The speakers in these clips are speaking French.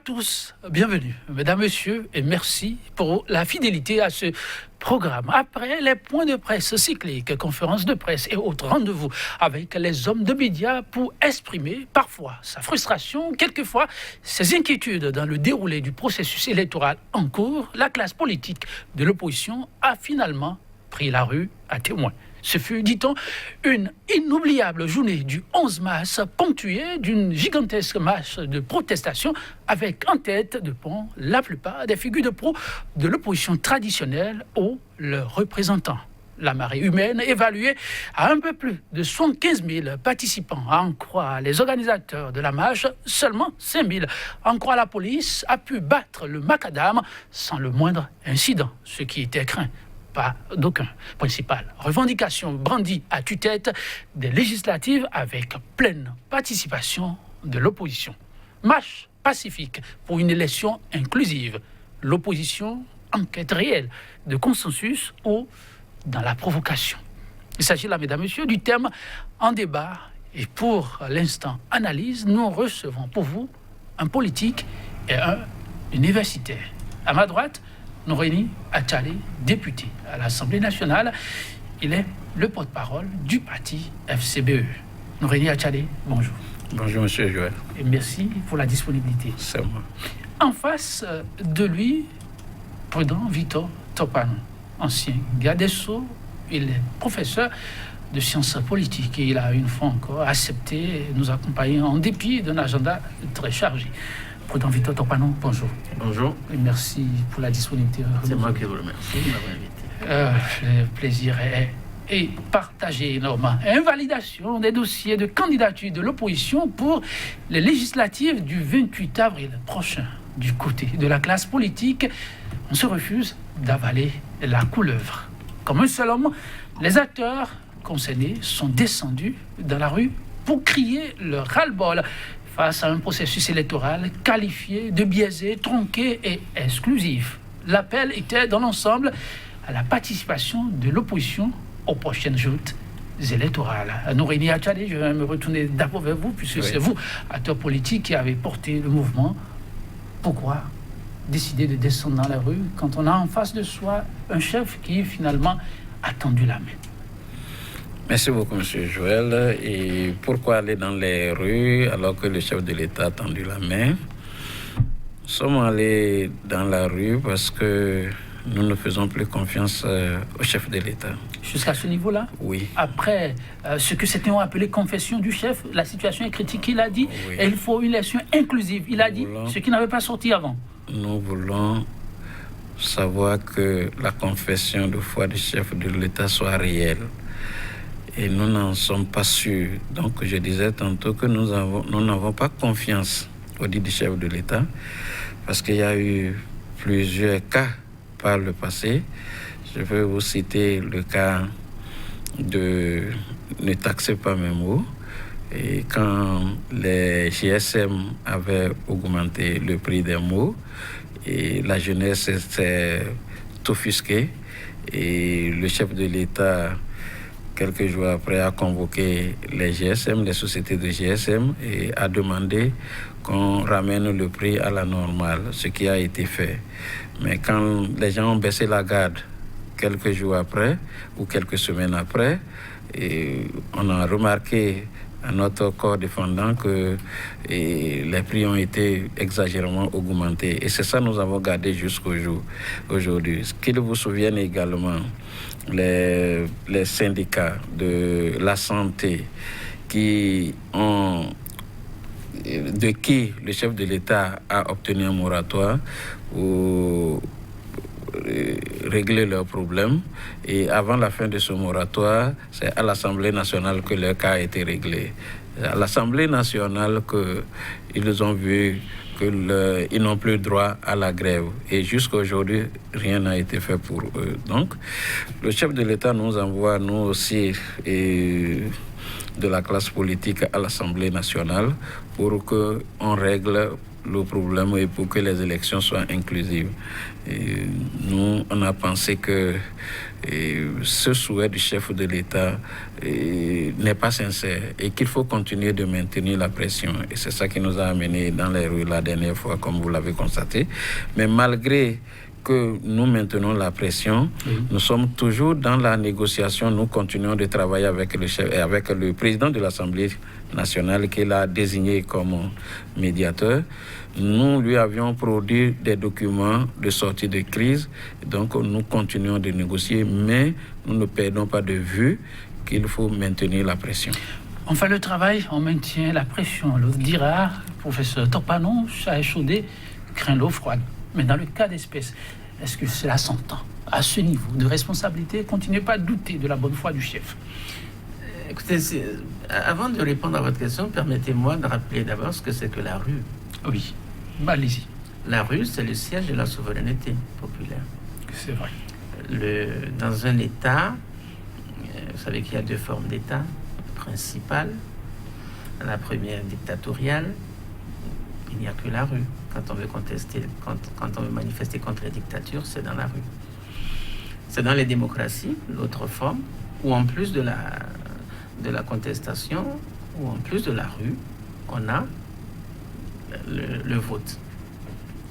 tous, bienvenue, mesdames, messieurs, et merci pour la fidélité à ce programme. Après les points de presse cycliques, conférences de presse et autres rendez-vous avec les hommes de médias pour exprimer parfois sa frustration, quelquefois ses inquiétudes dans le déroulé du processus électoral en cours, la classe politique de l'opposition a finalement pris la rue à témoin. Ce fut, dit-on, une inoubliable journée du 11 mars, ponctuée d'une gigantesque marche de protestation avec en tête de pont la plupart des figures de proue de l'opposition traditionnelle ou leurs représentants. La marée humaine évaluée à un peu plus de 75 000 participants. À en croire les organisateurs de la marche, seulement 5 000. À en croire la police a pu battre le macadam sans le moindre incident, ce qui était craint. Pas d'aucun. Principale revendication brandie à tue-tête des législatives avec pleine participation de l'opposition. Marche pacifique pour une élection inclusive. L'opposition en quête réelle de consensus ou dans la provocation. Il s'agit là, mesdames et messieurs, du thème en débat. Et pour l'instant analyse, nous recevons pour vous un politique et un universitaire. À ma droite, Nouréni Achale, député à l'Assemblée nationale. Il est le porte-parole du parti FCBE. Nouréni Achale, bonjour. Bonjour, monsieur Joël. Et merci pour la disponibilité. C'est moi. En face de lui, Prudent Victor Topano, ancien garde des Sceaux. Il est professeur de sciences politiques et il a une fois encore accepté de nous accompagner en dépit d'un agenda très chargé. Prudent Victor Topano, bonjour. Bonjour. Et merci pour la disponibilité. C'est moi qui vous remercie de m'avoir invité. Le plaisir est partagé énormément. Invalidation des dossiers de candidature de l'opposition pour les législatives du 28 avril prochain. Du côté de la classe politique, on se refuse d'avaler la couleuvre. Comme un seul homme, les acteurs concernés sont descendus dans la rue pour crier leur ras-le-bol face à un processus électoral qualifié de biaisé, tronqué et exclusif. L'appel était dans l'ensemble à la participation de l'opposition aux prochaines joutes électorales. Nouréni Achale, je vais me retourner d'abord vers vous, puisque c'est vous, acteur politique, qui avez porté le mouvement. Pourquoi décider de descendre dans la rue quand on a en face de soi un chef qui finalement a tendu la main? Merci beaucoup, monsieur Joël. Et pourquoi aller dans les rues alors que le chef de l'État a tendu la main? Nous sommes allés dans la rue parce que nous ne faisons plus confiance au chef de l'État. Jusqu'à ce niveau-là? Oui. Après ce que certains ont appelé confession du chef, la situation est critique. Il a dit et il faut une élection inclusive. Il a dit ce qui n'avait pas sorti avant. Nous voulons savoir que la confession de foi du chef de l'État soit réelle. Et nous n'en sommes pas sûrs. Donc, je disais tantôt que nous n'avons pas confiance au dit du chef de l'État parce qu'il y a eu plusieurs cas par le passé. Je vais vous citer le cas de ne taxez pas mes mots. Et quand les GSM avaient augmenté le prix des mots, et la jeunesse s'est offusquée, et le chef de l'État, quelques jours après, a convoqué les GSM, les sociétés de GSM, et a demandé qu'on ramène le prix à la normale, ce qui a été fait. Mais quand les gens ont baissé la garde quelques jours après, ou quelques semaines après, et on a remarqué à notre corps défendant que les prix ont été exagérément augmentés. Et c'est ça que nous avons gardé jusqu'au jour aujourd'hui. Qu'il vous souvienne également, les syndicats de la santé de qui le chef de l'État a obtenu un moratoire pour régler leurs problèmes. Et avant la fin de ce moratoire, c'est à l'Assemblée nationale que leur cas a été réglé. À l'Assemblée nationale qu'ils ont vu qu'ils n'ont plus droit à la grève. Et jusqu'à aujourd'hui, rien n'a été fait pour eux. Donc, le chef de l'État nous envoie, nous aussi, de la classe politique à l'Assemblée nationale pour qu'on règle le problème et pour que les élections soient inclusives. Et nous, on a pensé que ce souhait du chef de l'État n'est pas sincère et qu'il faut continuer de maintenir la pression. Et c'est ça qui nous a amenés dans les rues la dernière fois, comme vous l'avez constaté. Mais malgré que nous maintenons la pression, nous sommes toujours dans la négociation, nous continuons de travailler avec le chef et avec le président de l'Assemblée nationale qu'il a désigné comme médiateur. Nous lui avions produit des documents de sortie de crise, donc nous continuons de négocier, mais nous ne perdons pas de vue qu'il faut maintenir la pression. On fait le travail, on maintient la pression. Le dira, professeur Topanon, ça a échaudé, craint l'eau froide. Mais dans le cas d'espèce, est-ce que cela s'entend? À ce niveau de responsabilité, continuez pas à douter de la bonne foi du chef. Écoutez, avant de répondre à votre question, permettez-moi de rappeler d'abord ce que c'est que la rue. Oui, allez-y. La rue, c'est le siège de la souveraineté populaire. C'est vrai. Dans un État, vous savez qu'il y a deux formes d'État principales. La première, dictatoriale, il n'y a que la rue. Quand on veut contester, quand on veut manifester contre la dictature, c'est dans la rue. C'est dans les démocraties, l'autre forme, où en plus de la contestation, ou en plus de la rue, on a le vote.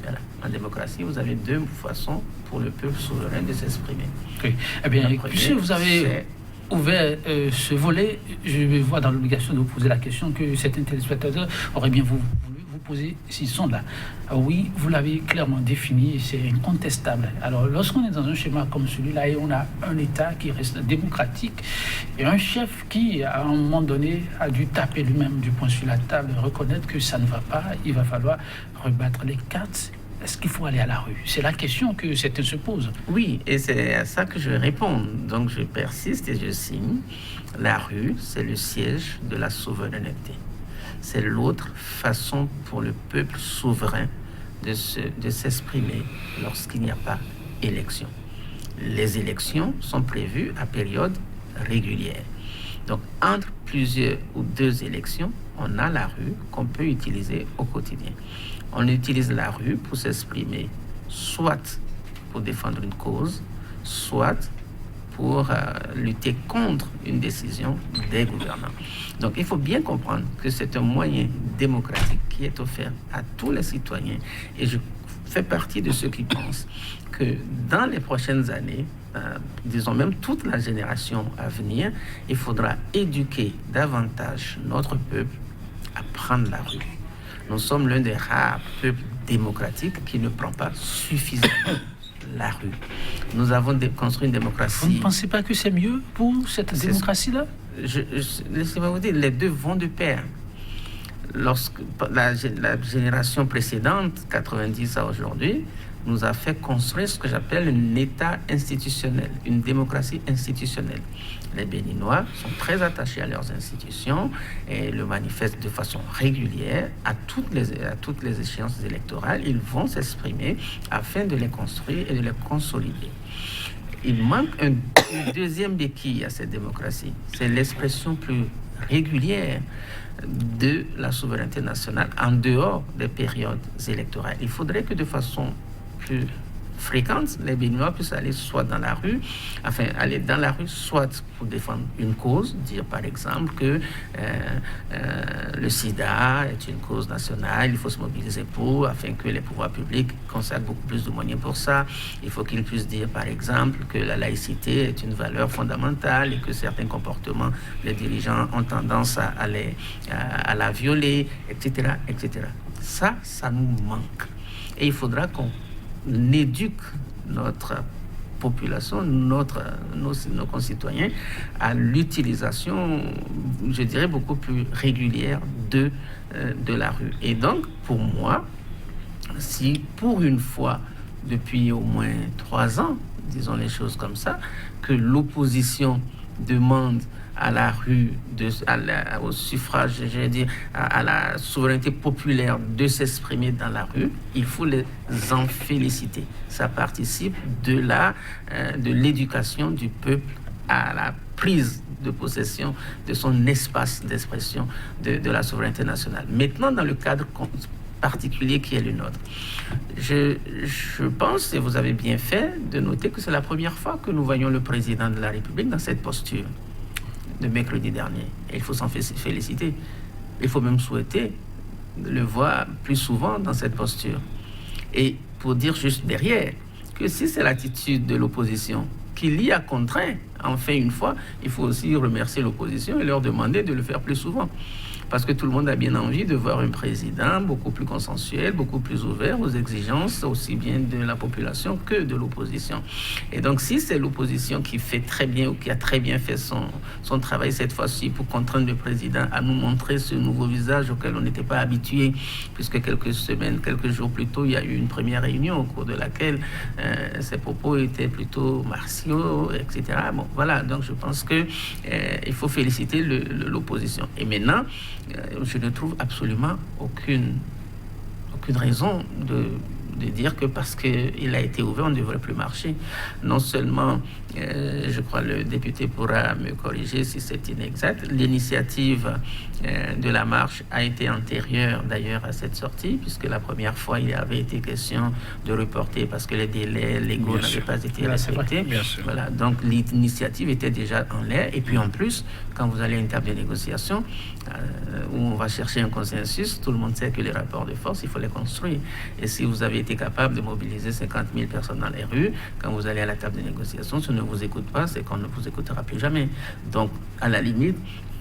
Voilà. En démocratie, vous avez deux façons pour le peuple souverain de s'exprimer. Oui. Eh bien, puisque vous avez ouvert ce volet, je me vois dans l'obligation de vous poser la question que certains téléspectateurs auraient bien voulu vous poser s'ils sont là. Oui, vous l'avez clairement défini, c'est incontestable. Alors, lorsqu'on est dans un schéma comme celui-là et on a un État qui reste démocratique et un chef qui, à un moment donné, a dû taper lui-même du poing sur la table, reconnaître que ça ne va pas, il va falloir rebattre les cartes. Est-ce qu'il faut aller à la rue? C'est la question que certains se posent. Oui, et c'est à ça que je réponds. Donc je persiste et je signe. La rue, c'est le siège de la souveraineté. C'est l'autre façon pour le peuple souverain de s'exprimer lorsqu'il n'y a pas élection. Les élections sont prévues à période régulière. Donc entre plusieurs ou deux élections, on a la rue qu'on peut utiliser au quotidien. On utilise la rue pour s'exprimer, soit pour défendre une cause, soit pour lutter contre une décision des gouvernants. Donc il faut bien comprendre que c'est un moyen démocratique qui est offert à tous les citoyens. Et je fais partie de ceux qui pensent que dans les prochaines années, disons même toute la génération à venir, il faudra éduquer davantage notre peuple à prendre la rue. Nous sommes l'un des rares peuples démocratiques qui ne prend pas suffisamment la rue. Nous avons construit une démocratie... Vous ne pensez pas que c'est mieux pour cette démocratie-là? Laissez-moi vous dire, les deux vont de pair. Lorsque la génération précédente, 90 à aujourd'hui, nous a fait construire ce que j'appelle un État institutionnel, une démocratie institutionnelle. Les Béninois sont très attachés à leurs institutions et le manifestent de façon régulière à toutes les échéances électorales. Ils vont s'exprimer afin de les construire et de les consolider. Il manque une deuxième béquille à cette démocratie, c'est l'expression plus régulière de la souveraineté nationale en dehors des périodes électorales. Il faudrait que de façon plus fréquente, les Béninois puissent aller soit dans la rue, aller dans la rue, soit pour défendre une cause, dire par exemple que le sida est une cause nationale, il faut se mobiliser pour, afin que les pouvoirs publics consacrent beaucoup plus de moyens pour ça. Il faut qu'ils puissent dire par exemple que la laïcité est une valeur fondamentale et que certains comportements, les dirigeants ont tendance à la violer, etc., etc. Ça nous manque. Et il faudra qu'on éduque notre population, nos concitoyens à l'utilisation, je dirais, beaucoup plus régulière de la rue. Et donc, pour moi, si pour une fois, depuis au moins 3 ans, disons les choses comme ça, que l'opposition demande à la rue, au suffrage, je veux dire, à la souveraineté populaire de s'exprimer dans la rue, il faut les en féliciter. Ça participe de l'éducation du peuple à la prise de possession de son espace d'expression de la souveraineté nationale. Maintenant, dans le cadre particulier qui est le nôtre. Je pense, et vous avez bien fait, de noter que c'est la première fois que nous voyons le président de la République dans cette posture de mercredi dernier. Et il faut s'en féliciter. Il faut même souhaiter le voir plus souvent dans cette posture. Et pour dire juste derrière que si c'est l'attitude de l'opposition qui l'y a contraint, enfin une fois, il faut aussi remercier l'opposition et leur demander de le faire plus souvent. Parce que tout le monde a bien envie de voir un président beaucoup plus consensuel, beaucoup plus ouvert aux exigences aussi bien de la population que de l'opposition. Et donc, si c'est l'opposition qui fait très bien ou qui a très bien fait son travail cette fois-ci pour contraindre le président à nous montrer ce nouveau visage auquel on n'était pas habitué, puisque quelques jours plus tôt, il y a eu une première réunion au cours de laquelle ses propos étaient plutôt martiaux, etc. Bon, voilà, donc je pense que il faut féliciter l'opposition. Et maintenant, je ne trouve absolument aucune raison de dire que parce qu'il a été ouvert, on ne devrait plus marcher. Non seulement, je crois le député pourra me corriger si c'est inexact, l'initiative de la marche a été antérieure d'ailleurs à cette sortie, puisque la première fois, il avait été question de reporter parce que les délais légaux n'avaient pas été respectés. Voilà, donc l'initiative était déjà en l'air. Et puis en plus, quand vous allez à une table de négociation où on va chercher un consensus, tout le monde sait que les rapports de force, il faut les construire. Et si vous avez été capable de mobiliser 50 000 personnes dans les rues, quand vous allez à la table de négociation, si on ne vous écoute pas, c'est qu'on ne vous écoutera plus jamais. Donc, à la limite,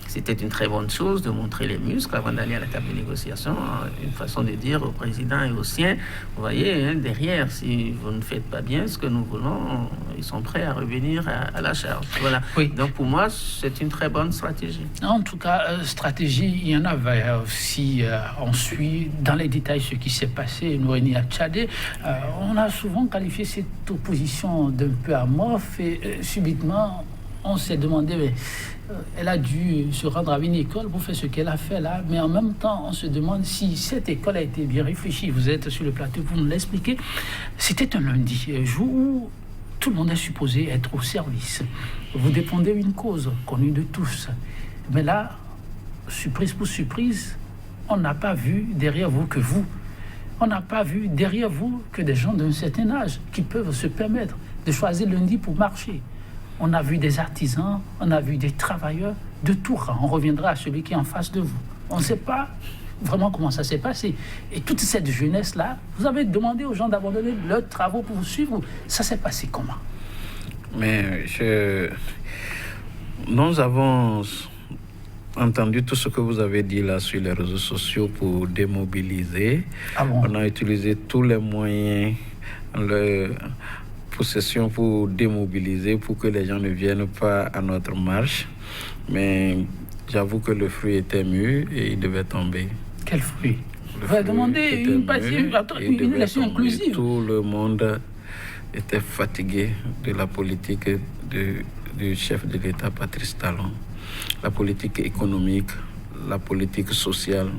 c'était une très bonne chose de montrer les muscles avant d'aller à la table de négociation. Une façon de dire au président et aux siens, vous voyez, hein, derrière, si vous ne faites pas bien ce que nous voulons, ils sont prêts à revenir à la charge. Voilà. Oui. Donc pour moi, c'est une très bonne stratégie. En tout cas, stratégie, il y en avait aussi. On suit dans les détails ce qui s'est passé, Nouréni à Tchadé. On a souvent qualifié cette opposition d'un peu amorphe et subitement, on s'est demandé... Mais, elle a dû se rendre à une école pour faire ce qu'elle a fait là, mais en même temps, on se demande si cette école a été bien réfléchie. Vous êtes sur le plateau pour nous l'expliquer. C'était un lundi, jour où tout le monde est supposé être au service. Vous défendez une cause connue de tous. Mais là, surprise pour surprise, on n'a pas vu derrière vous que vous. On n'a pas vu derrière vous que des gens d'un certain âge qui peuvent se permettre de choisir lundi pour marcher. On a vu des artisans, on a vu des travailleurs de tout rang. On reviendra à celui qui est en face de vous. On ne sait pas vraiment comment ça s'est passé. Et toute cette jeunesse-là, vous avez demandé aux gens d'abandonner leurs travaux pour vous suivre. Ça s'est passé comment? Mais nous avons entendu tout ce que vous avez dit là sur les réseaux sociaux pour démobiliser. Ah bon? On a utilisé tous les moyens possession pour démobiliser, pour que les gens ne viennent pas à notre marche. Mais j'avoue que le fruit était mûr et il devait tomber. Quel fruit? Vous avez demandé une élection inclusive. Tout le monde était fatigué de la politique du chef de l'État, Patrice Talon. La politique économique, la politique sociale,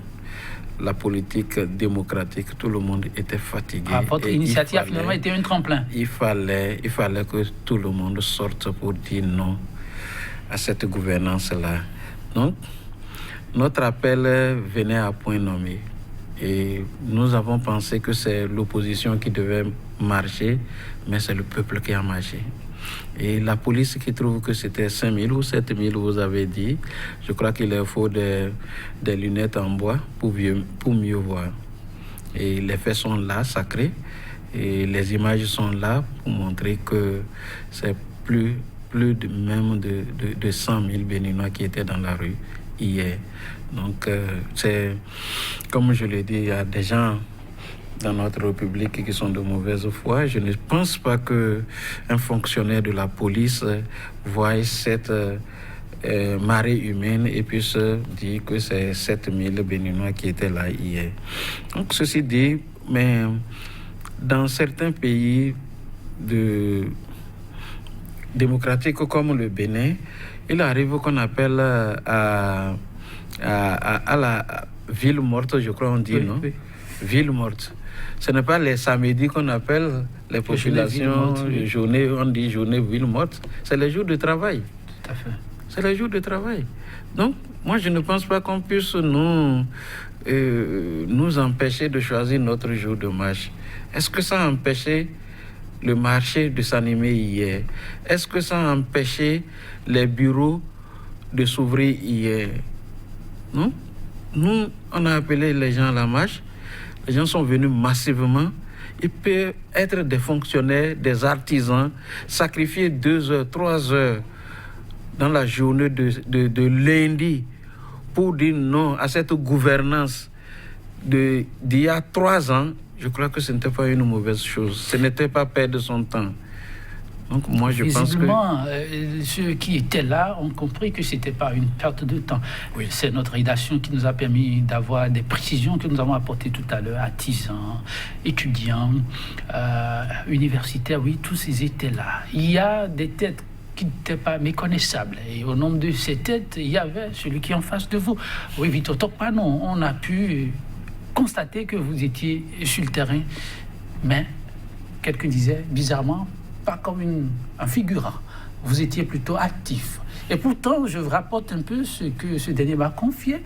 la politique démocratique, tout le monde était fatigué. Votre initiative a finalement été un tremplin. Il fallait que tout le monde sorte pour dire non à cette gouvernance-là. Donc, notre appel venait à point nommé. Et nous avons pensé que c'est l'opposition qui devait marcher, mais c'est le peuple qui a marché. Et la police qui trouve que c'était 5 000 ou 7 000, vous avez dit, je crois qu'il leur faut des lunettes en bois pour mieux voir. Et les faits sont là, sacrés, et les images sont là pour montrer que c'est plus de 100 000 Béninois qui étaient dans la rue hier. Donc, c'est, comme je l'ai dit, il y a des gens dans notre République qui sont de mauvaise foi. Je ne pense pas qu'un fonctionnaire de la police voie cette marée humaine et puisse dire que c'est 7 000 Béninois qui étaient là hier. Donc, ceci dit, mais dans certains pays démocratiques comme le Bénin, il arrive qu'on appelle à la ville morte, je crois on dit, oui, non? Oui. Ville morte. Ce n'est pas les samedis qu'on appelle les populations journée, on dit journée ville morte. C'est les jours de travail. Tout à fait. C'est les jours de travail. Donc, moi, je ne pense pas qu'on puisse nous nous empêcher de choisir notre jour de marche? Est-ce que ça a empêché le marché de s'animer hier? Est-ce que ça a empêché les bureaux de s'ouvrir hier? Non? Nous, on a appelé les gens à la marche. Les gens sont venus massivement. Ils peuvent être des fonctionnaires, des artisans, sacrifier 2 heures, 3 heures dans la journée de lundi pour dire non à cette gouvernance d'il y a 3 ans. Je crois que ce n'était pas une mauvaise chose. Ce n'était pas perdre son temps. Donc moi, je pense que... Visiblement, ceux qui étaient là ont compris que ce n'était pas une perte de temps. Oui. C'est notre rédaction qui nous a permis d'avoir des précisions que nous avons apportées tout à l'heure. Artisans, étudiants, universitaires, oui, tous ils étaient là. Il y a des têtes qui n'étaient pas méconnaissables. Et au nombre de ces têtes, il y avait celui qui est en face de vous. Oui, Victor Tokpanou, on a pu constater que vous étiez sur le terrain, mais quelqu'un disait bizarrement, pas comme un figurant. Vous étiez plutôt actif. Et pourtant, je vous rapporte un peu ce que ce dernier m'a confié.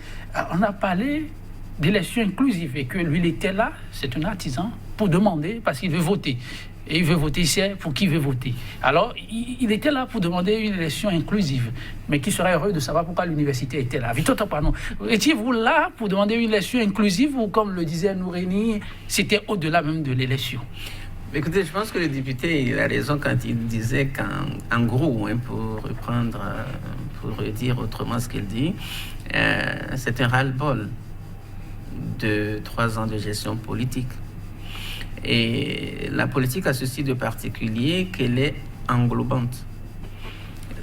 On a parlé d'élections inclusives et que lui, il était là, c'est un artisan, pour demander, parce qu'il veut voter. Et il veut voter, c'est pour qui il veut voter. Alors, il était là pour demander une élection inclusive, mais qui serait heureux de savoir pourquoi l'université était là. Victor Tokpanou, étiez-vous là pour demander une élection inclusive ou, comme le disait Nouréni, c'était au-delà même de l'élection? Écoutez, je pense que le député il a raison quand il disait qu'en gros, pour reprendre, pour redire autrement ce qu'il dit, c'est un ras-le-bol de 3 ans de gestion politique. Et la politique a ceci de particulier qu'elle est englobante.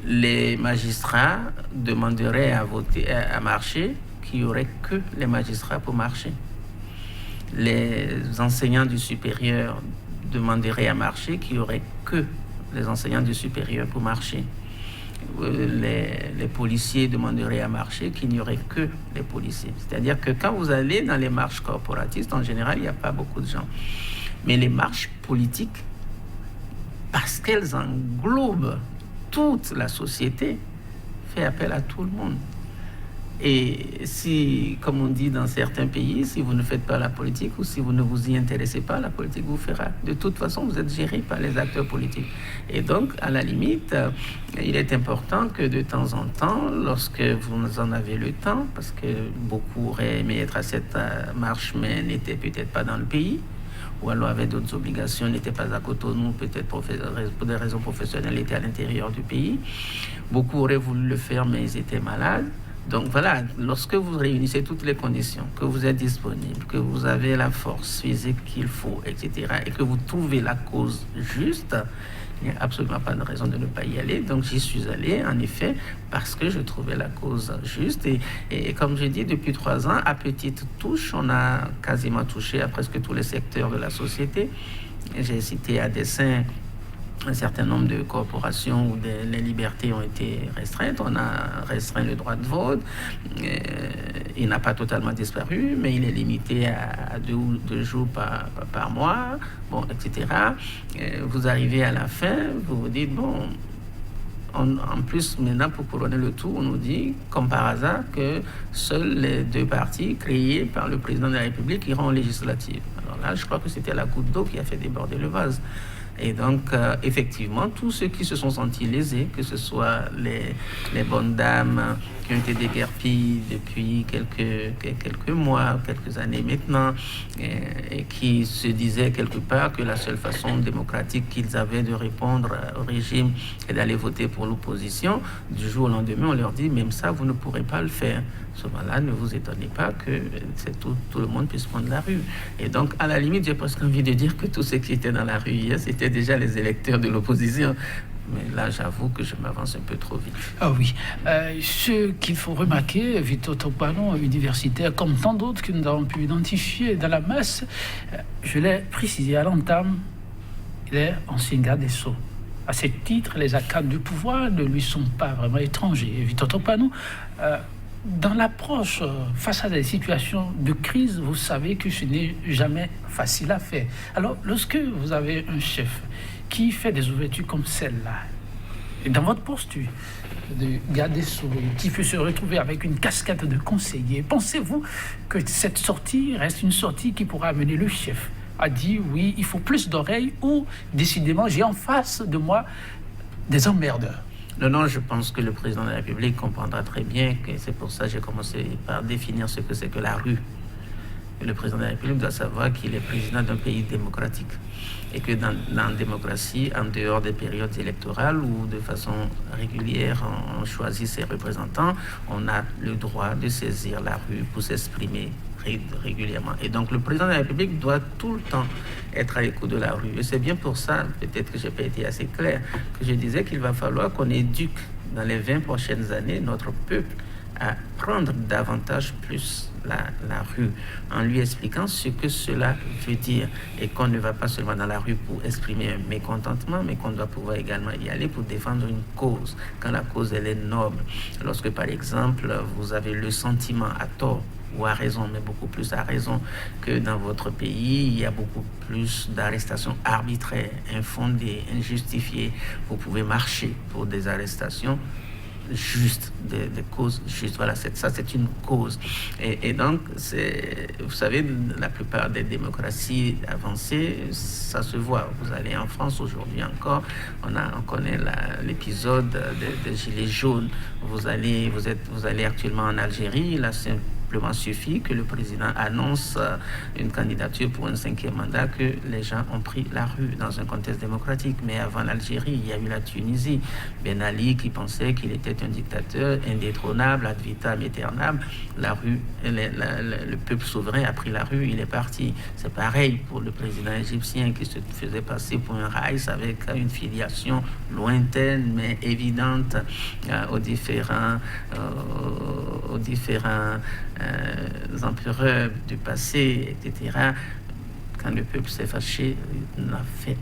Les magistrats demanderaient à voter, à marcher, qu'il n'y aurait que les magistrats pour marcher. Les enseignants du supérieur demanderaient à marcher, qu'il n'y aurait que les enseignants du supérieur pour marcher. Les policiers demanderaient à marcher, qu'il n'y aurait que les policiers. C'est-à-dire que quand vous allez dans les marches corporatistes, en général, il n'y a pas beaucoup de gens. Mais les marches politiques, parce qu'elles englobent toute la société, fait appel à tout le monde. Et si, comme on dit dans certains pays, si vous ne faites pas la politique ou si vous ne vous y intéressez pas, la politique vous fera. De toute façon, vous êtes géré par les acteurs politiques. Et donc, à la limite, il est important que de temps en temps, lorsque vous en avez le temps, parce que beaucoup auraient aimé être à cette marche, mais n'étaient peut-être pas dans le pays, ou alors avaient d'autres obligations, n'étaient pas à Cotonou, peut-être pour des raisons professionnelles, étaient à l'intérieur du pays. Beaucoup auraient voulu le faire, mais ils étaient malades. Donc voilà, lorsque vous réunissez toutes les conditions, que vous êtes disponible, que vous avez la force physique qu'il faut, etc., et que vous trouvez la cause juste, il n'y a absolument pas de raison de ne pas y aller. Donc j'y suis allé, en effet, parce que je trouvais la cause juste. Et comme je dis, depuis 3 ans, à petite touche, on a quasiment touché à presque tous les secteurs de la société. J'ai cité à dessein un certain nombre de corporations où les libertés ont été restreintes. On a restreint le droit de vote. Il n'a pas totalement disparu, mais il est limité à 2 jours par mois, bon, etc. Vous arrivez à la fin, vous vous dites, bon, en plus, maintenant, pour couronner le tout, on nous dit, comme par hasard, que seuls les 2 partis créés par le président de la République iront aux législatives. Alors là, je crois que c'était la goutte d'eau qui a fait déborder le vase. Et donc, effectivement, tous ceux qui se sont sentis lésés, que ce soit les bonnes dames qui ont été déguerpies depuis quelques mois, quelques années maintenant, et qui se disaient quelque part que la seule façon démocratique qu'ils avaient de répondre au régime est d'aller voter pour l'opposition, du jour au lendemain, on leur dit, même ça, vous ne pourrez pas le faire. À ce moment-là, ne vous étonnez pas que tout le monde puisse prendre la rue. Et donc, à la limite, j'ai presque envie de dire que tous ceux qui étaient dans la rue hier, c'était déjà les électeurs de l'opposition. Mais là, j'avoue que je m'avance un peu trop vite. Ah oui. Ce qu'il faut remarquer, Victor Tokpanou, universitaire, comme tant d'autres que nous avons pu identifier dans la masse, je l'ai précisé à l'entame, il est ancien garde des Sceaux. À ce titre, les arcanes du pouvoir ne lui sont pas vraiment étrangers. Victor Tokpanou, dans l'approche face à des situations de crise, vous savez que ce n'est jamais facile à faire. Alors, lorsque vous avez un chef qui fait des ouvertures comme celle-là, Et dans votre posture de garde des Sceaux, qui peut se retrouver avec une casquette de conseiller, pensez-vous que cette sortie reste une sortie qui pourra amener le chef à dire oui, il faut plus d'oreilles, ou décidément j'ai en face de moi des emmerdeurs? Non, je pense que le président de la République comprendra très bien que c'est pour ça que j'ai commencé par définir ce que c'est que la rue. Et le président de la République doit savoir qu'il est président d'un pays démocratique. Et que dans la démocratie, en dehors des périodes électorales ou de façon régulière, on choisit ses représentants, on a le droit de saisir la rue pour s'exprimer régulièrement. Et donc le président de la République doit tout le temps être à l'écoute de la rue. Et c'est bien pour ça, peut-être que je n'ai pas été assez clair, que je disais qu'il va falloir qu'on éduque dans les 20 prochaines années notre peuple à prendre davantage plus la rue, en lui expliquant ce que cela veut dire, et qu'on ne va pas seulement dans la rue pour exprimer un mécontentement, mais qu'on doit pouvoir également y aller pour défendre une cause, quand la cause elle est noble. Lorsque par exemple vous avez le sentiment à tort ou à raison, mais beaucoup plus à raison, que dans votre pays, il y a beaucoup plus d'arrestations arbitraires, infondées, injustifiées. Vous pouvez marcher pour des arrestations justes, des causes justes. Voilà, ça c'est une cause. Et donc, vous savez, la plupart des démocraties avancées, ça se voit. Vous allez en France aujourd'hui encore, on connaît l'épisode des Gilets jaunes. Vous allez actuellement en Algérie, là c'est suffit que le président annonce une candidature pour un 5e mandat, que les gens ont pris la rue dans un contexte démocratique. Mais avant l'Algérie, il y a eu la Tunisie. Ben Ali qui pensait qu'il était un dictateur indétrônable, ad vitam aeternam. La rue, le peuple souverain a pris la rue, il est parti. C'est pareil pour le président égyptien qui se faisait passer pour un raïs avec une filiation lointaine mais évidente aux différents empereurs du passé, etc. Quand le peuple s'est fâché, il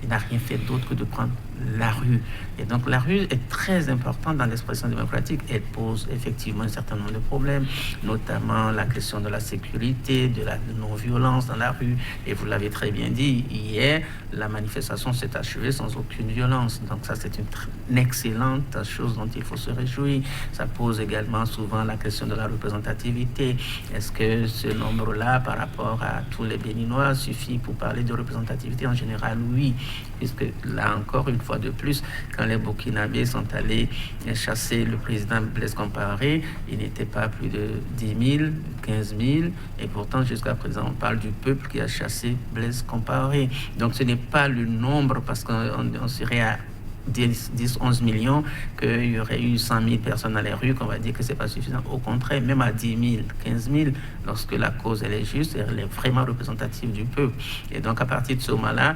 n'a rien fait d'autre que de prendre la rue. Et donc la rue est très importante dans l'expression démocratique. Elle pose effectivement un certain nombre de problèmes, notamment la question de la sécurité, de la non-violence dans la rue. Et vous l'avez très bien dit, hier, la manifestation s'est achevée sans aucune violence. Donc ça, c'est une excellente chose dont il faut se réjouir. Ça pose également souvent la question de la représentativité. Est-ce que ce nombre-là, par rapport à tous les Béninois, suffit pour parler de représentativité? En général, oui, puisque là encore, une fois de plus, quand les Burkinabés sont allés chasser le président Blaise Compaoré, il n'était pas plus de 10 000, 15 000, et pourtant, jusqu'à présent, on parle du peuple qui a chassé Blaise Compaoré. Donc, ce n'est pas le nombre, parce qu'on serait à 10, 11 millions, qu'il y aurait eu 100 000 personnes dans les rues, qu'on va dire que ce n'est pas suffisant. Au contraire, même à 10 000, 15 000, lorsque la cause elle est juste, elle est vraiment représentative du peuple. Et donc, à partir de ce moment-là,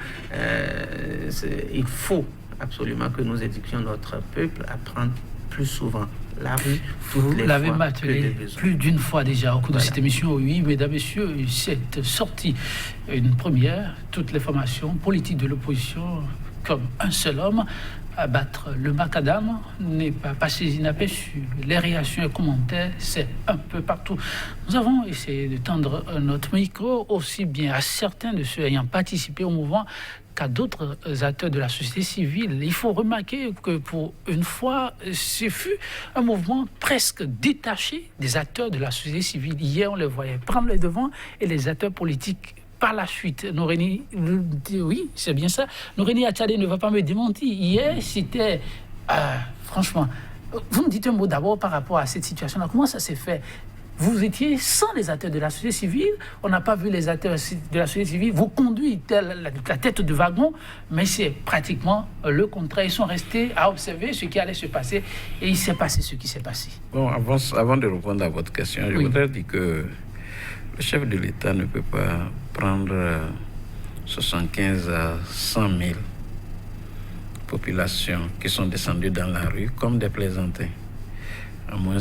il faut absolument que nous éduquions notre peuple à prendre plus souvent la rue. Vous l'avez martelé plus d'une fois déjà au cours de cette émission. Oui, mesdames, messieurs, cette sortie, une première, toutes les formations politiques de l'opposition, comme un seul homme, abattre le macadam n'est pas passé inaperçu. Les réactions et commentaires, c'est un peu partout. Nous avons essayé de tendre notre micro aussi bien à certains de ceux ayant participé au mouvement qu'à d'autres acteurs de la société civile. Il faut remarquer que pour une fois, ce fut un mouvement presque détaché des acteurs de la société civile. Hier, on les voyait prendre les devants et les acteurs politiques par la suite. Norénie, oui, c'est bien ça. Norénie Atchadé ne va pas me démentir. Hier, c'était... franchement, vous me dites un mot d'abord par rapport à cette situation-là. Comment ça s'est fait? Vous étiez sans les acteurs de la société civile. On n'a pas vu les acteurs de la société civile vous conduire la tête de wagon, mais c'est pratiquement le contraire. Ils sont restés à observer ce qui allait se passer et il s'est passé ce qui s'est passé. Bon, avant de répondre à votre question, je voudrais dire que le chef de l'État ne peut pas prendre 75 à 100 000 populations qui sont descendues dans la rue comme des plaisantins, à moins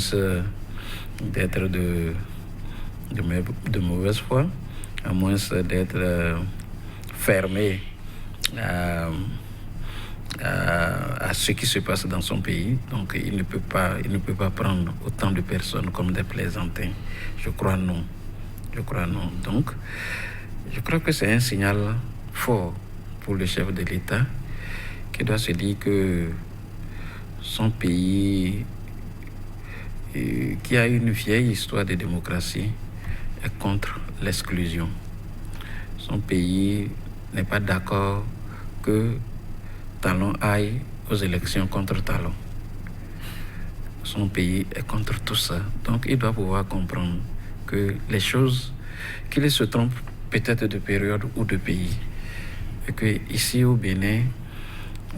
d'être de mauvaise foi, à moins d'être fermé à ce qui se passe dans son pays. Donc il ne peut pas prendre autant de personnes comme des plaisantins. Je crois non. Donc, je crois que c'est un signal fort pour le chef de l'État qui doit se dire que son pays qui a une vieille histoire de démocratie est contre l'exclusion. Son pays n'est pas d'accord que Talon aille aux élections contre Talon. Son pays est contre tout ça. Donc il doit pouvoir comprendre que les choses, qu'il se trompe peut-être de période ou de pays, et que ici au Bénin,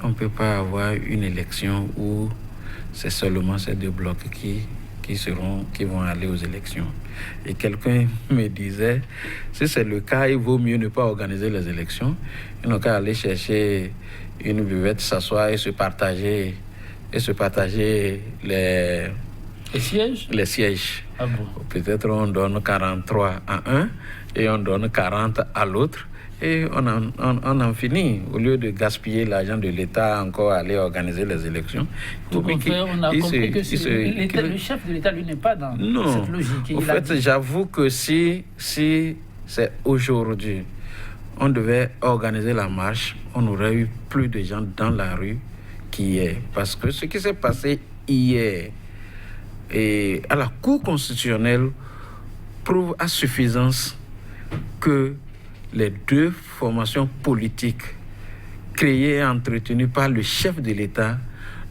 on ne peut pas avoir une élection où c'est seulement ces deux blocs qui vont aller aux élections. Et quelqu'un me disait, si c'est le cas, il vaut mieux ne pas organiser les élections. Il n'a qu'à aller chercher une buvette, s'asseoir et se partager les sièges. Les sièges. Ah bon? Peut-être on donne 43 à un et on donne 40 à l'autre. Et on en finit. Au lieu de gaspiller l'argent de l'État encore à aller organiser les élections. On a compris que le chef de l'État, lui, n'est pas dans cette logique. En fait, j'avoue que si c'est aujourd'hui, on devait organiser la marche, on aurait eu plus de gens dans la rue qu'hier. Parce que ce qui s'est passé hier et à la Cour constitutionnelle prouve à suffisance que les deux formations politiques créées et entretenues par le chef de l'État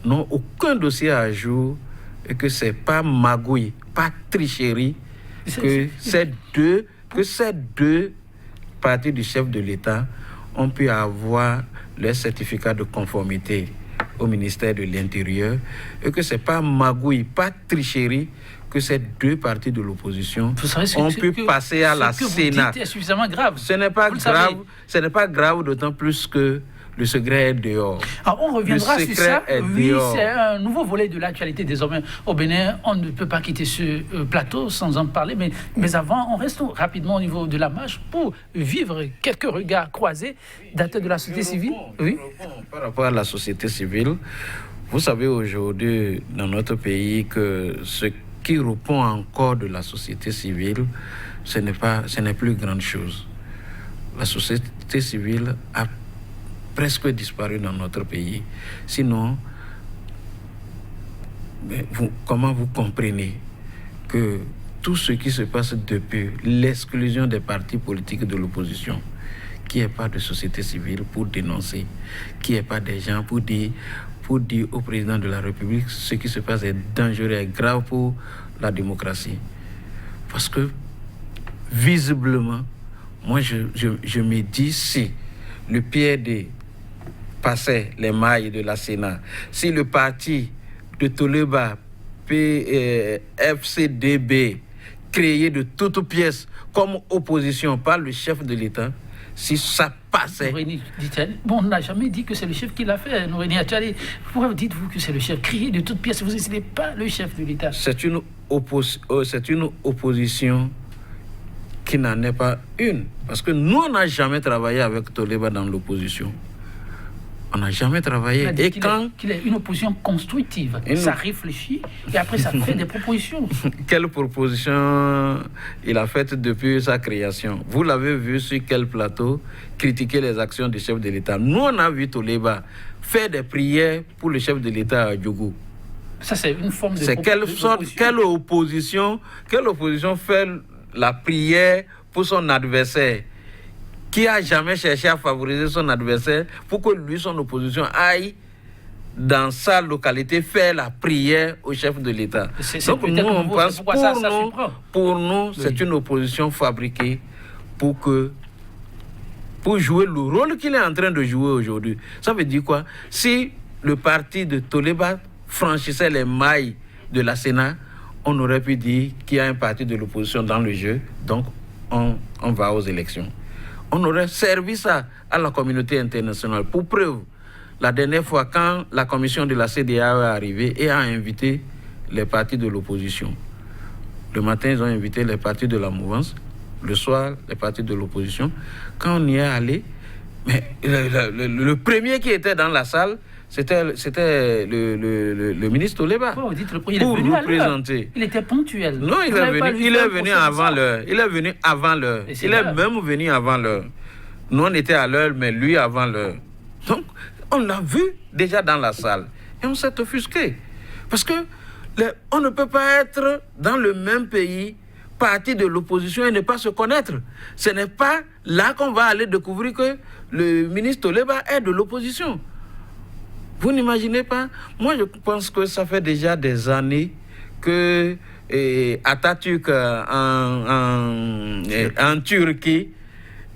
n'ont aucun dossier à jour et que c'est pas magouille, pas tricherie que ces deux partis du chef de l'État ont pu avoir leur certificat de conformité au ministère de l'Intérieur et que c'est pas magouille, pas tricherie que ces deux partis de l'opposition ont pu passer à la Sénat. C'est suffisamment grave. Ce n'est pas grave. Ce n'est pas grave, d'autant plus que le secret est dehors. Alors on reviendra sur ça. Oui, c'est un nouveau volet de l'actualité désormais au Bénin. On ne peut pas quitter ce plateau sans en parler. Mais avant, on reste rapidement au niveau de la marche pour vivre quelques regards croisés d'acteurs de la société civile. Oui. Par rapport à la société civile, vous savez aujourd'hui dans notre pays que ce qui répond encore de la société civile, ce n'est plus grande chose. La société civile a presque disparu dans notre pays. Sinon, comment vous comprenez que tout ce qui se passe depuis l'exclusion des partis politiques de l'opposition, qu'il n'y ait pas de société civile pour dénoncer, qu'il n'y ait pas des gens pour dire au président de la République ce qui se passe est dangereux et grave pour la démocratie. Parce que, visiblement, moi je me dis si le PRD passait les mailles de la Sénat, si le parti de Toleba, FCDB, créé de toutes pièces comme opposition par le chef de l'État, si ça passait... Nouréni, dit-elle, bon, on n'a jamais dit que c'est le chef qui l'a fait. Nouréni Attiali, pourquoi dites-vous que c'est le chef créé de toutes pièces? Vous n'êtes pas le chef de l'État. C'est une opposition qui n'en est pas une. Parce que nous, on n'a jamais travaillé avec Toleba dans l'opposition. On n'a jamais travaillé. Et qu'il est une opposition constructive. Ça réfléchit et après ça fait des propositions. Quelle proposition il a faite depuis sa création? Vous l'avez vu sur quel plateau critiquer les actions du chef de l'État? Nous, on a vu Toleba faire des prières pour le chef de l'État à Djougou. Ça, c'est une forme de... C'est quelle opposition fait la prière pour son adversaire? Qui a jamais cherché à favoriser son adversaire pour que lui, son opposition, aille dans sa localité faire la prière au chef de l'État. Donc nous, on pense, pour nous, c'est une opposition fabriquée pour jouer le rôle qu'il est en train de jouer aujourd'hui. Ça veut dire quoi? Si le parti de Toleba franchissait les mailles de la Sénat, on aurait pu dire qu'il y a un parti de l'opposition dans le jeu, donc on va aux élections. On aurait servi ça à la communauté internationale. Pour preuve, la dernière fois, quand la commission de la CEDEAO est arrivée et a invité les partis de l'opposition, le matin, ils ont invité les partis de la mouvance, le soir, les partis de l'opposition. Quand on y est allé, mais le premier qui était dans la salle, c'était le ministre Toleba. Pour nous présenter. Il était ponctuel. Non, il est venu avant l'heure. Il est venu avant l'heure. Il est même venu avant l'heure. Nous, on était à l'heure, mais lui avant l'heure. Donc, on l'a vu déjà dans la salle. et on s'est offusqué. Parce que on ne peut pas être dans le même pays, parti de l'opposition et ne pas se connaître. Ce n'est pas là qu'on va aller découvrir que le ministre Toleba est de l'opposition. Vous n'imaginez pas? Moi, je pense que ça fait déjà des années que Atatürk en Turquie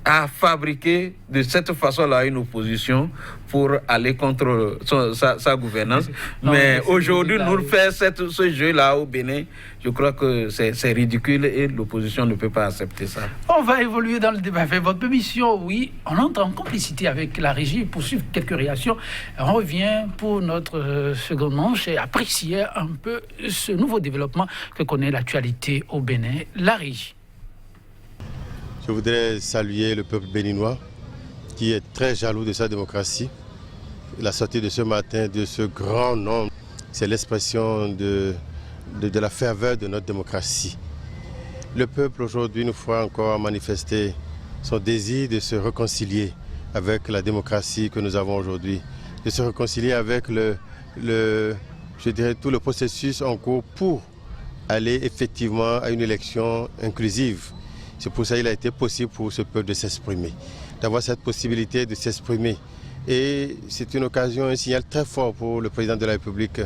a fabriqué de cette façon-là une opposition pour aller contre sa gouvernance. Non, mais aujourd'hui, nous faire ce jeu-là au Bénin, je crois que c'est ridicule et l'opposition ne peut pas accepter ça. On va évoluer dans le débat. Avec votre permission, oui, on entre en complicité avec la régie pour suivre quelques réactions. On revient pour notre seconde manche et apprécier un peu ce nouveau développement que connaît l'actualité au Bénin. La régie. Je voudrais saluer le peuple béninois qui est très jaloux de sa démocratie. La sortie de ce matin de ce grand nombre, c'est l'expression de la ferveur de notre démocratie. Le peuple aujourd'hui, une fois encore, a manifesté son désir de se réconcilier avec la démocratie que nous avons aujourd'hui, de se réconcilier avec je dirais, tout le processus en cours pour aller effectivement à une élection inclusive. C'est pour ça qu'il a été possible pour ce peuple de s'exprimer, d'avoir cette possibilité de s'exprimer. Et c'est une occasion, un signal très fort pour le président de la République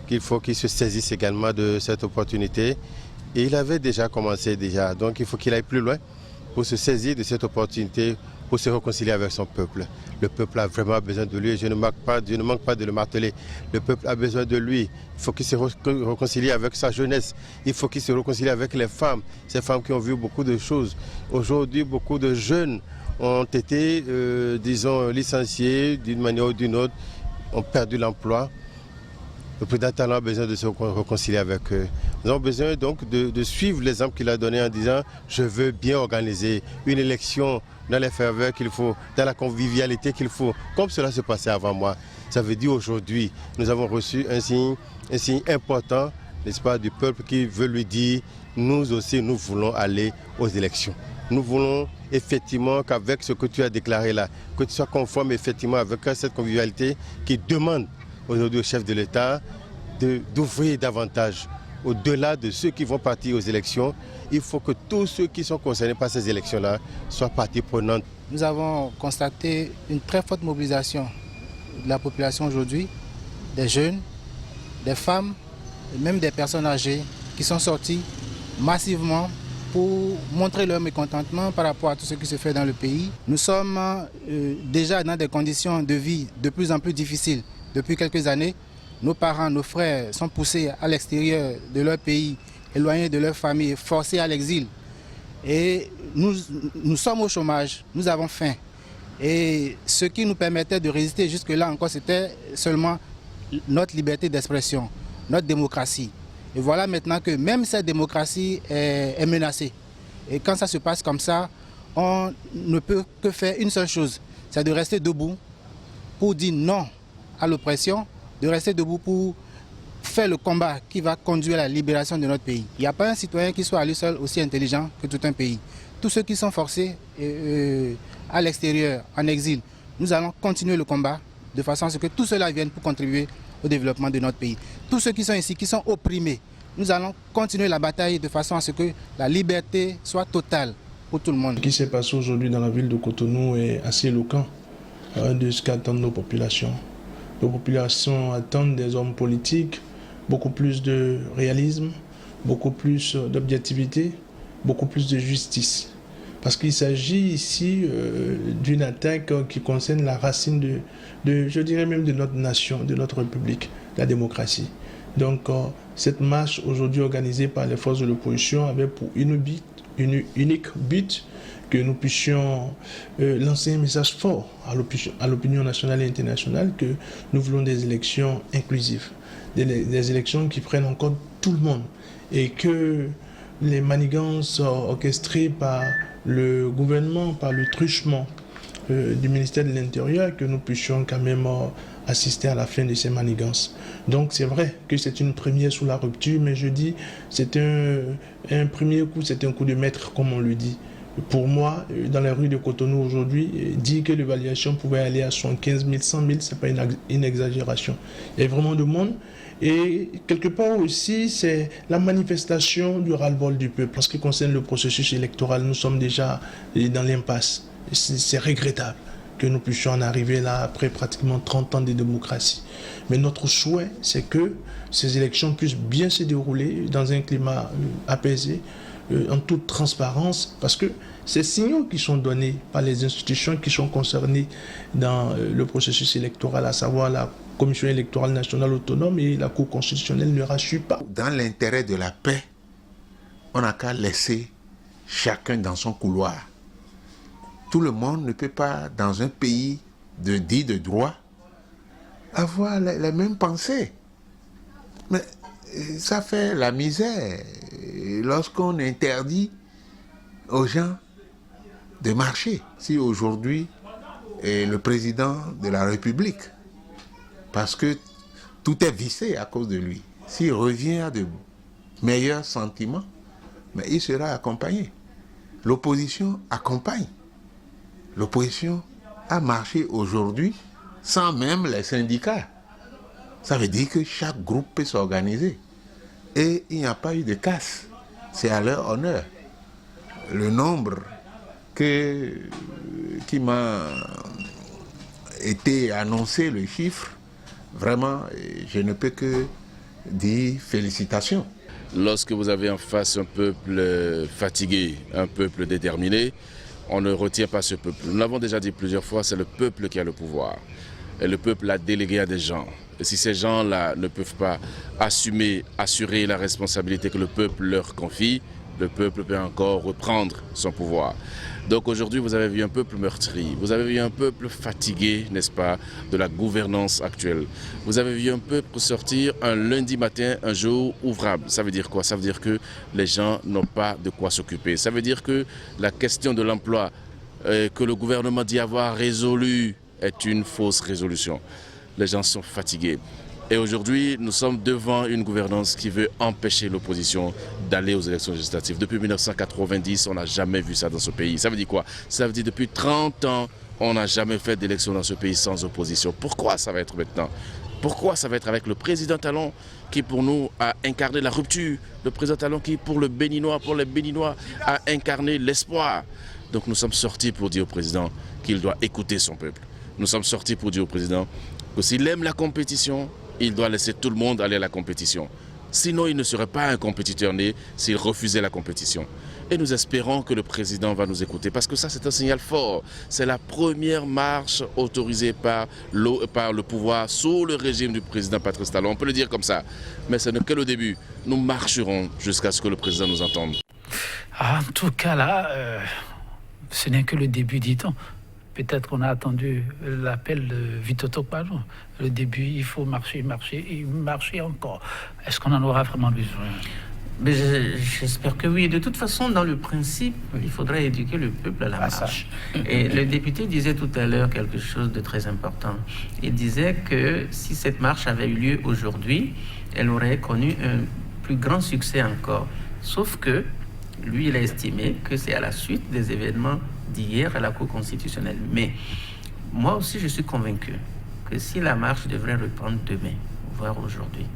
qu'il faut qu'il se saisisse également de cette opportunité. Et il avait déjà commencé donc il faut qu'il aille plus loin pour se saisir de cette opportunité, pour se réconcilier avec son peuple. Le peuple a vraiment besoin de lui et je ne manque pas de le marteler. Le peuple a besoin de lui. Il faut qu'il se réconcilie avec sa jeunesse. Il faut qu'il se réconcilie avec les femmes. Ces femmes qui ont vu beaucoup de choses. Aujourd'hui, beaucoup de jeunes ont été, disons, licenciés d'une manière ou d'une autre, ont perdu l'emploi. Le président Talon a besoin de se réconcilier avec eux. Nous avons besoin donc de suivre l'exemple qu'il a donné en disant « Je veux bien organiser une élection dans les ferveurs qu'il faut, dans la convivialité qu'il faut, comme cela se passait avant moi. » Ça veut dire aujourd'hui, nous avons reçu un signe important, n'est-ce pas, du peuple qui veut lui dire « Nous aussi, nous voulons aller aux élections. Nous voulons effectivement qu'avec ce que tu as déclaré là, que tu sois conforme effectivement avec cette convivialité qui demande aujourd'hui au chef de l'État d'ouvrir davantage. Au-delà de ceux qui vont partir aux élections, il faut que tous ceux qui sont concernés par ces élections-là soient partie prenante. Nous avons constaté une très forte mobilisation de la population aujourd'hui, des jeunes, des femmes, et même des personnes âgées qui sont sorties massivement pour montrer leur mécontentement par rapport à tout ce qui se fait dans le pays. Nous sommes déjà dans des conditions de vie de plus en plus difficiles. Depuis quelques années, nos parents, nos frères sont poussés à l'extérieur de leur pays, éloignés de leur famille, forcés à l'exil. Et nous sommes au chômage, nous avons faim. Et ce qui nous permettait de résister jusque-là encore, c'était seulement notre liberté d'expression, notre démocratie. Et voilà maintenant que même cette démocratie est menacée. Et quand ça se passe comme ça, on ne peut que faire une seule chose, c'est de rester debout pour dire non à l'oppression, de rester debout pour faire le combat qui va conduire à la libération de notre pays. Il n'y a pas un citoyen qui soit à lui seul aussi intelligent que tout un pays. Tous ceux qui sont forcés à l'extérieur, en exil, nous allons continuer le combat de façon à ce que tout cela vienne pour contribuer au développement de notre pays. Tous ceux qui sont ici, qui sont opprimés, nous allons continuer la bataille de façon à ce que la liberté soit totale pour tout le monde. Ce qui s'est passé aujourd'hui dans la ville de Cotonou est assez éloquent de ce qu'attendent nos populations. Nos populations attendent des hommes politiques beaucoup plus de réalisme, beaucoup plus d'objectivité, beaucoup plus de justice. Parce qu'il s'agit ici d'une attaque qui concerne la racine je dirais même de notre nation, de notre République, la démocratie. Donc cette marche aujourd'hui organisée par les forces de l'opposition avait pour unique but que nous puissions lancer un message fort à l'opinion nationale et internationale que nous voulons des élections inclusives, des élections qui prennent en compte tout le monde et que les manigances orchestrées par le gouvernement, par le truchement du ministère de l'Intérieur, que nous puissions quand même assister à la fin de ces manigances. Donc c'est vrai que c'est une première sous la rupture, mais je dis c'est un premier coup, c'est un coup de maître comme on le dit. Pour moi, dans les rues de Cotonou aujourd'hui, dire que l'évaluation pouvait aller à 75 000, 100 000, ce n'est pas une exagération. Il y a vraiment du monde. Et quelque part aussi, c'est la manifestation du ras-le-bol du peuple. En ce qui concerne le processus électoral, nous sommes déjà dans l'impasse. C'est regrettable que nous puissions en arriver là après pratiquement 30 ans de démocratie. Mais notre souhait, c'est que ces élections puissent bien se dérouler dans un climat apaisé, en toute transparence, parce que ces signaux qui sont donnés par les institutions qui sont concernées dans le processus électoral, à savoir la Commission électorale nationale autonome et la Cour constitutionnelle, ne rassurent pas. Dans l'intérêt de la paix, on n'a qu'à laisser chacun dans son couloir. Tout le monde ne peut pas, dans un pays dit de droit, avoir les mêmes pensées. Mais ça fait la misère lorsqu'on interdit aux gens de marcher. Si aujourd'hui, le président de la République, parce que tout est vissé à cause de lui, s'il revient à de meilleurs sentiments, mais il sera accompagné. L'opposition accompagne. L'opposition a marché aujourd'hui sans même les syndicats. Ça veut dire que chaque groupe peut s'organiser. Et il n'y a pas eu de casse. C'est à leur honneur. Le nombre qui m'a été annoncé, le chiffre, vraiment, je ne peux que dire félicitations. Lorsque vous avez en face un peuple fatigué, un peuple déterminé, on ne retient pas ce peuple. Nous l'avons déjà dit plusieurs fois, c'est le peuple qui a le pouvoir. Et le peuple l'a délégué à des gens. Et si ces gens-là ne peuvent pas assurer la responsabilité que le peuple leur confie, le peuple peut encore reprendre son pouvoir. Donc aujourd'hui, vous avez vu un peuple meurtri, vous avez vu un peuple fatigué, n'est-ce pas, de la gouvernance actuelle. Vous avez vu un peuple sortir un lundi matin, un jour ouvrable. Ça veut dire quoi? Ça veut dire que les gens n'ont pas de quoi s'occuper. Ça veut dire que la question de l'emploi que le gouvernement dit avoir résolu est une fausse résolution. Les gens sont fatigués. Et aujourd'hui, nous sommes devant une gouvernance qui veut empêcher l'opposition d'aller aux élections législatives. Depuis 1990, on n'a jamais vu ça dans ce pays. Ça veut dire quoi? Ça veut dire depuis 30 ans, on n'a jamais fait d'élection dans ce pays sans opposition. Pourquoi ça va être maintenant? Pourquoi ça va être avec le président Talon qui pour nous a incarné la rupture, le président Talon qui pour les Béninois a incarné l'espoir. Donc nous sommes sortis pour dire au président qu'il doit écouter son peuple. Nous sommes sortis pour dire au président que s'il aime la compétition, il doit laisser tout le monde aller à la compétition. Sinon, il ne serait pas un compétiteur né s'il refusait la compétition. Et nous espérons que le président va nous écouter parce que ça, c'est un signal fort. C'est la première marche autorisée par le pouvoir sous le régime du président Patrice Talon. On peut le dire comme ça, mais ce n'est que le début. Nous marcherons jusqu'à ce que le président nous entende. En tout cas, là, ce n'est que le début, dit-on. Peut-être qu'on a attendu l'appel de Vito Tokpano. Le début, il faut marcher et marcher encore. Est-ce qu'on en aura vraiment besoin? Mais j'espère que oui. De toute façon, dans le principe, il faudrait éduquer le peuple à la marche. Et le député disait tout à l'heure quelque chose de très important. Il disait que si cette marche avait eu lieu aujourd'hui, elle aurait connu un plus grand succès encore. Sauf que lui, il a estimé que c'est à la suite des événements d'hier à la Cour constitutionnelle. Mais moi aussi, je suis convaincu que si la marche devrait reprendre demain, voire aujourd'hui,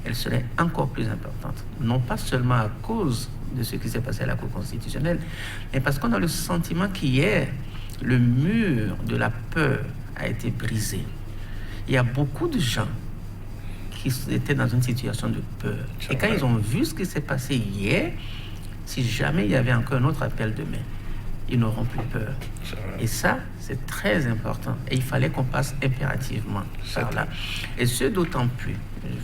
elle serait encore plus importante. Non pas seulement à cause de ce qui s'est passé à la Cour constitutionnelle, mais parce qu'on a le sentiment qu'hier, le mur de la peur a été brisé. Il y a beaucoup de gens qui étaient dans une situation de peur. Et quand ils ont vu ce qui s'est passé hier, si jamais il y avait encore un autre appel demain, ils n'auront plus peur. Et ça, c'est très important. Et il fallait qu'on passe impérativement par là. Et ce, d'autant plus,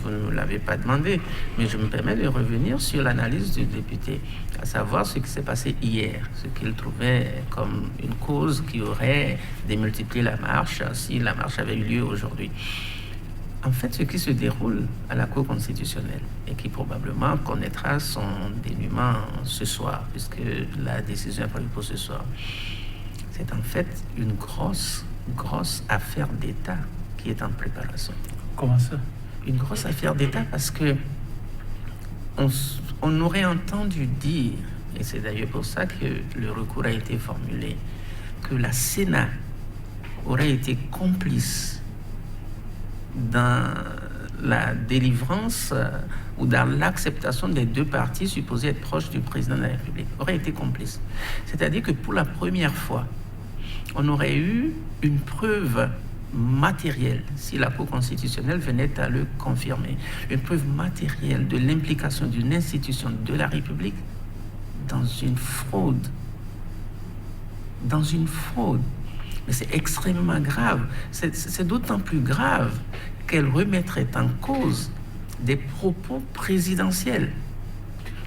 vous ne me l'avez pas demandé, mais je me permets de revenir sur l'analyse du député, à savoir ce qui s'est passé hier, ce qu'il trouvait comme une cause qui aurait démultiplié la marche si la marche avait eu lieu aujourd'hui. En fait, ce qui se déroule à la Cour constitutionnelle et qui probablement connaîtra son dénouement ce soir, puisque la décision est prévue pour ce soir, c'est en fait une grosse affaire d'État qui est en préparation. Comment ça? Une grosse affaire d'État parce que on aurait entendu dire, et c'est d'ailleurs pour ça que le recours a été formulé, que la Sénat aurait été complice dans la délivrance ou dans l'acceptation des deux partis supposés être proches du président de la République, aurait été complice. C'est-à-dire que pour la première fois, on aurait eu une preuve matérielle, si la Cour constitutionnelle venait à le confirmer, une preuve matérielle de l'implication d'une institution de la République dans une fraude. Dans une fraude. Mais c'est extrêmement grave. C'est d'autant plus grave qu'elle remettrait en cause des propos présidentiels.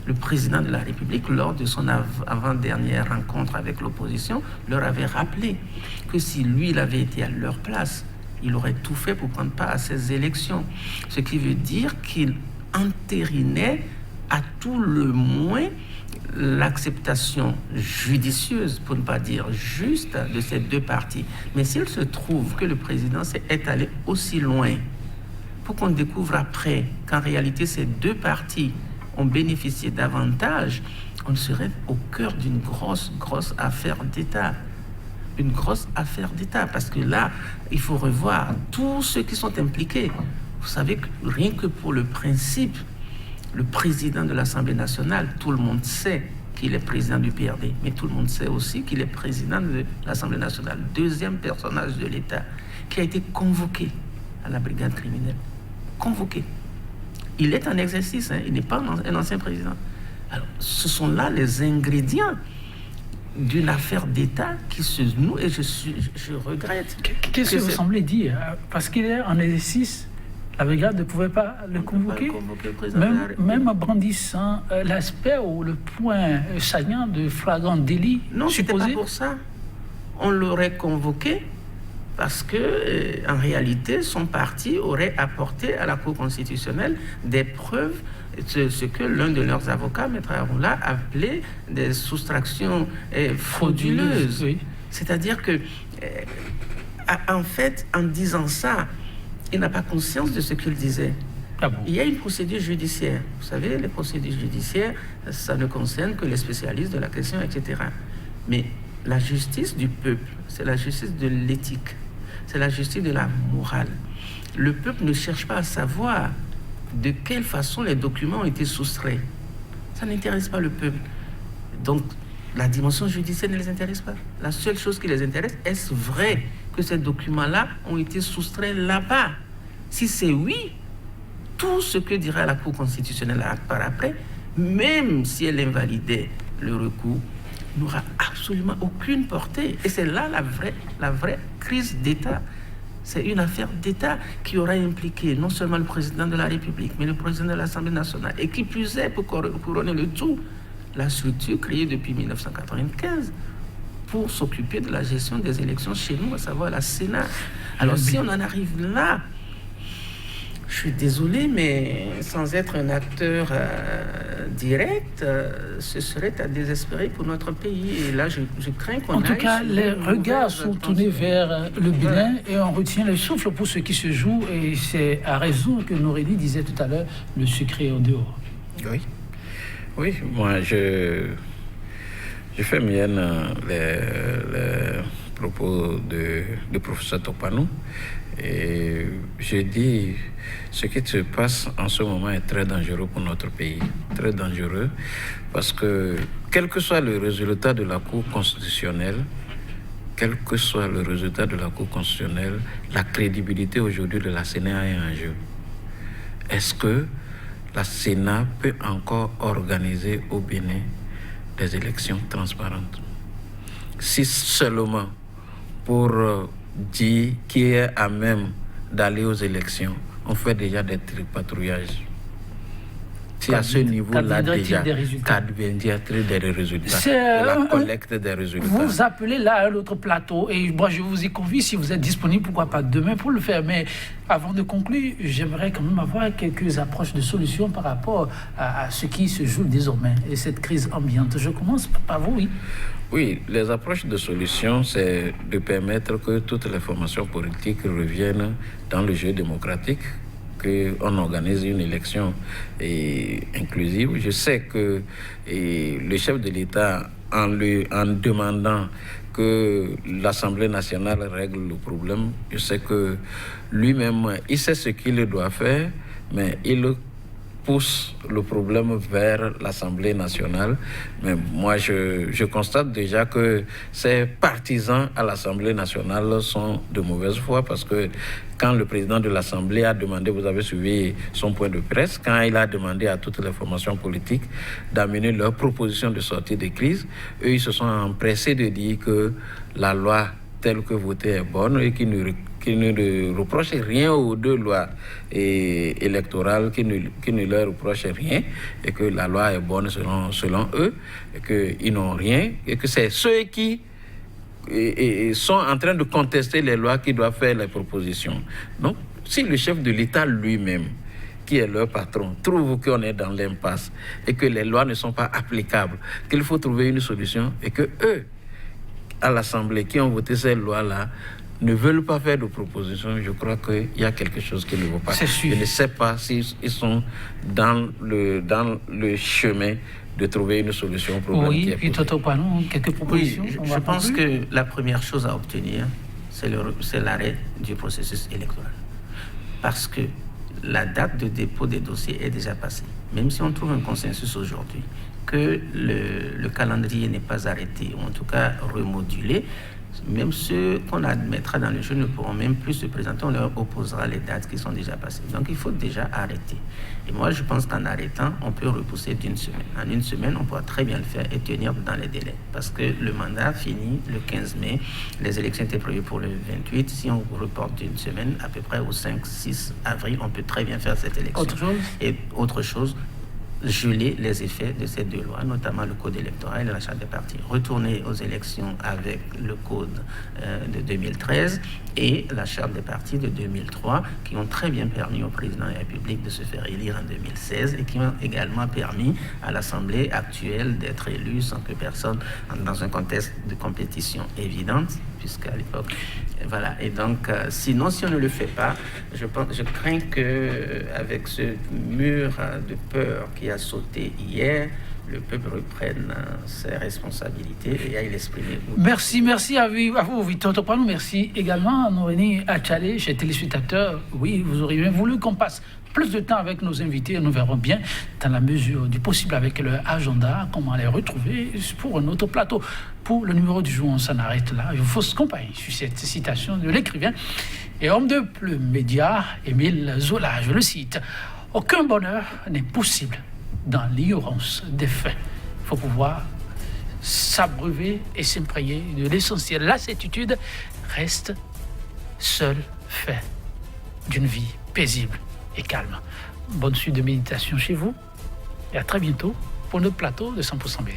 Le président de la République, lors de son avant-dernière rencontre avec l'opposition, leur avait rappelé que si lui, il avait été à leur place, il aurait tout fait pour prendre part à ces élections. Ce qui veut dire qu'il entérinait à tout le moins l'acceptation judicieuse, pour ne pas dire juste, de ces deux partis. Mais s'il se trouve que le président est allé aussi loin, pour qu'on découvre après qu'en réalité ces deux partis ont bénéficié davantage, on serait au cœur d'une grosse affaire d'État. Une grosse affaire d'État, parce que là, il faut revoir tous ceux qui sont impliqués. Vous savez que rien que pour le principe, le président de l'Assemblée nationale, tout le monde sait qu'il est président du PRD, mais tout le monde sait aussi qu'il est président de l'Assemblée nationale, deuxième personnage de l'État, qui a été convoqué à la brigade criminelle. Convoqué. Il est en exercice, il n'est pas un ancien président. Alors, ce sont là les ingrédients d'une affaire d'État qui se noue, et je regrette. Qu'est-ce que vous semblez dire? Parce qu'il est en exercice, la brigade ne pouvait pas le convoquer, même en brandissant l'aspect ou le point saillant de flagrant délit. Non, c'était pas pour ça. On l'aurait convoqué parce que, en réalité, son parti aurait apporté à la Cour constitutionnelle des preuves, ce que l'un de leurs avocats, Maître Aroula, appelait des soustractions frauduleuses. Oui. C'est-à-dire que, en fait, en disant ça, il n'a pas conscience de ce qu'il disait. Ah bon? Il y a une procédure judiciaire. Vous savez, les procédures judiciaires, ça ne concerne que les spécialistes de la question, etc. Mais la justice du peuple, c'est la justice de l'éthique, c'est la justice de la morale. Le peuple ne cherche pas à savoir de quelle façon les documents ont été soustraits. Ça n'intéresse pas le peuple. Donc, la dimension judiciaire ne les intéresse pas. La seule chose qui les intéresse, est-ce vrai que ces documents-là ont été soustraits là-bas? Si c'est oui, tout ce que dira la Cour constitutionnelle par après, même si elle invalidait le recours, n'aura absolument aucune portée. Et c'est là la vraie crise d'État. C'est une affaire d'État qui aura impliqué non seulement le président de la République, mais le président de l'Assemblée nationale. Et qui plus est, pour couronner le tout, la structure créée depuis 1995 pour s'occuper de la gestion des élections chez nous, à savoir la Sénat. Alors si on en arrive là, je suis désolé, mais sans être un acteur direct, ce serait à désespérer pour notre pays. Et là, je crains qu'on En tout cas, les regards sont tournés vers le Bénin et on retient le souffle pour ce qui se joue. Et c'est à raison que Norélie disait tout à l'heure, le secret est en dehors. Oui, moi, je fais mienne les propos de professeur Topano. Et je dis, ce qui se passe en ce moment est très dangereux pour notre pays. Très dangereux, parce que quel que soit le résultat de la Cour constitutionnelle, la crédibilité aujourd'hui de la Sénat est en jeu. Est-ce que la Sénat peut encore organiser au Bénin des élections transparentes? Si seulement pour dire qui est à même d'aller aux élections, on fait déjà des tripatrouillages. Si à ce niveau-là déjà, qu'adviendrait-il des résultats, de la collecte des résultats. Vous appelez là à l'autre plateau et moi je vous y convie si vous êtes disponible, pourquoi pas demain pour le faire. Mais avant de conclure, j'aimerais quand même avoir quelques approches de solutions par rapport à ce qui se joue désormais et cette crise ambiante. Je commence par vous, oui. Oui, les approches de solutions, c'est de permettre que toutes les formations politiques reviennent dans le jeu démocratique qu'on organise une élection inclusive. Je sais que le chef de l'État, en demandant que l'Assemblée nationale règle le problème, je sais que lui-même, il sait ce qu'il doit faire, mais il pousse le problème vers l'Assemblée nationale. Mais moi, je constate déjà que ces partisans à l'Assemblée nationale sont de mauvaise foi, parce que quand le président de l'Assemblée a demandé, vous avez suivi son point de presse, quand il a demandé à toutes les formations politiques d'amener leurs propositions de sortie de crise, eux, ils se sont empressés de dire que la loi telle que votée est bonne et qui ne reproche rien aux deux lois électorales, qui ne leur reproche rien, et que la loi est bonne selon eux, et qu'ils n'ont rien, et que c'est ceux qui sont en train de contester les lois qui doivent faire les propositions. Donc, si le chef de l'État lui-même, qui est leur patron, trouve qu'on est dans l'impasse et que les lois ne sont pas applicables, qu'il faut trouver une solution, et que eux, à l'Assemblée, qui ont voté ces lois-là, ne veulent pas faire de propositions, je crois qu'il y a quelque chose qui ne va pas. Je ne sais pas s'ils sont dans le chemin de trouver une solution au problème qui est posé. Oui, puis Toto Panou, quelques propositions. Oui, je pense que la première chose à obtenir, c'est l'arrêt du processus électoral. Parce que la date de dépôt des dossiers est déjà passée. Même si on trouve un consensus aujourd'hui que le calendrier n'est pas arrêté, ou en tout cas remodulé, même ceux qu'on admettra dans le jeu ne pourront même plus se présenter, on leur opposera les dates qui sont déjà passées. Donc il faut déjà arrêter. Et moi je pense qu'en arrêtant, on peut repousser d'une semaine. En une semaine, on pourra très bien le faire et tenir dans les délais. Parce que le mandat finit le 15 mai, les élections étaient prévues pour le 28. Si on reporte d'une semaine, à peu près au 5-6 avril, on peut très bien faire cette élection. Autre chose, geler les effets de ces deux lois, notamment le code électoral et la charte des partis. Retourner aux élections avec le code de 2013 et la charte des partis de 2003, qui ont très bien permis au président de la République de se faire élire en 2016 et qui ont également permis à l'Assemblée actuelle d'être élue sans que personne, dans un contexte de compétition évidente, puisqu'à l'époque, voilà. Et donc, sinon, si on ne le fait pas, je crains qu'avec ce mur de peur qui a sauté hier, le peuple reprenne ses responsabilités et aille l'exprimer. Merci à vous, Victor Topanou. Merci également à Norénie Achale, chers téléspectateurs. Oui, vous auriez bien voulu qu'on passe plus de temps avec nos invités. Nous verrons bien, dans la mesure du possible, avec leur agenda, comment les retrouver pour un autre plateau. Pour le numéro du jour, on s'en arrête là. Je vous accompagne sur cette citation de l'écrivain et homme de plume média, Émile Zola. Je le cite: « Aucun bonheur n'est possible dans l'ignorance des faits. » Il faut pouvoir s'abreuver et s'imprégner de l'essentiel. La certitude reste seul fait d'une vie paisible et calme. Bonne suite de méditation chez vous et à très bientôt pour notre plateau de 100% BD.